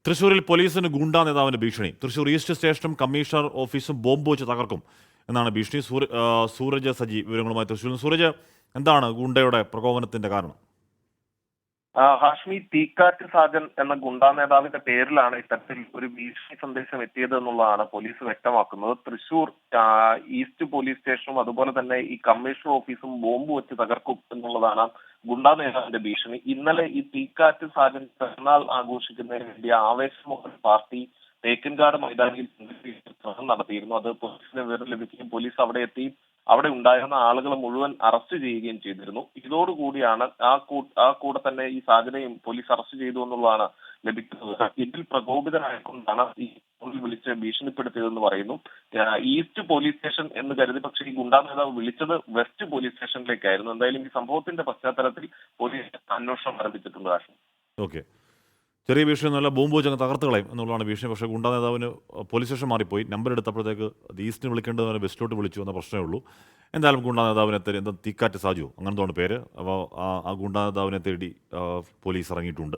തൃശ്ശൂരിൽ പോലീസിന് ഗുണ്ടാ നേതാവിന്റെ ഭീഷണി. തൃശ്ശൂർ ഈസ്റ്റ് സ്റ്റേഷനും കമ്മീഷണർ ഓഫീസും ബോംബ് വെച്ച് തകർക്കും എന്നാണ് ഭീഷണി. സൂരജ് സജി വിവരങ്ങളുമായി തൃശ്ശൂരിൽ. സൂരജ്, എന്താണ് ഗുണ്ടയുടെ പ്രകോപനത്തിന്റെ കാരണം? ഹാഷ്മി, തീക്കാറ്റ് സാജൻ എന്ന ഗുണ്ടാ നേതാവിന്റെ പേരിലാണ് ഇത്തരത്തിൽ ഒരു ഭീഷണി സന്ദേശം എത്തിയത് എന്നുള്ളതാണ് പോലീസ് വ്യക്തമാക്കുന്നത്. തൃശൂർ ഈസ്റ്റ് പോലീസ് സ്റ്റേഷനും അതുപോലെ തന്നെ ഈ കമ്മീഷണർ ഓഫീസും ബോംബ് വെച്ച് തകർക്കും എന്നുള്ളതാണ് ഗുണ്ടാ നേതാവിന്റെ ഭീഷണി. ഇന്നലെ ഈ തീക്കാറ്റ് സാജൻ പിറന്നാൾ ആഘോഷിക്കുന്നതിന് വേണ്ടി ആവേശമോഹൻ പാർട്ടി തേക്കിൻകാട് മൈതാനിയിൽ ശ്രമം നടത്തിയിരുന്നു. അത് പോലീസിന് വിവരം ലഭിക്കുകയും പോലീസ് അവിടെ എത്തി അവിടെ ഉണ്ടായിരുന്ന ആളുകളെ മുഴുവൻ അറസ്റ്റ് ചെയ്യുകയും ചെയ്തിരുന്നു. ഇതോടുകൂടിയാണ് ആ കൂടെ തന്നെ ഈ സാജനെയും പോലീസ് അറസ്റ്റ് ചെയ്തു എന്നുള്ളതാണ് ലഭിക്കുന്നത്. ഇതിൽ പ്രകോപിതരായിക്കൊണ്ടാണ് ഈ വിളിച്ച് ഭീഷണിപ്പെടുത്തിയതെന്ന് പറയുന്നു. ഈസ്റ്റ് പോലീസ് സ്റ്റേഷൻ എന്ന് കരുതി, പക്ഷേ ഈ ഗുണ്ടാ നേതാവ് വിളിച്ചത് വെസ്റ്റ് പോലീസ് സ്റ്റേഷനിലേക്കായിരുന്നു. എന്തായാലും ഈ സംഭവത്തിന്റെ പശ്ചാത്തലത്തിൽ പോലീസ് അന്വേഷണം ആരംഭിച്ചിട്ടുണ്ട്. ഓക്കെ, ചെറിയ ഭീഷണി എന്നല്ല, ബോംബ് വെച്ച് അങ്ങ് തകർത്ത് കളയും എന്നുള്ളതാണ് ഭീഷണി. പക്ഷേ ഗുണ്ടാ നേതാവിന് പോലീസ് സ്റ്റേഷൻ മാറിപ്പോയി. നമ്പർ എടുത്തപ്പോഴത്തേക്ക് അത് ഈസ്റ്റിന് വിളിക്കേണ്ടത് വെസ്റ്റിലോട്ട് വിളിച്ചു എന്ന പ്രശ്നമേ ഉള്ളൂ. എന്തായാലും ഗുണ്ടാ നേതാവിനെ തേടി, എന്താ തീക്കാറ്റ് സാജു അങ്ങനത്തോണ്ട് പേര്, അപ്പോൾ ആ ഗുണ്ടാ നേതാവിനെ തേടി പോലീസ് ഇറങ്ങിയിട്ടുണ്ട്.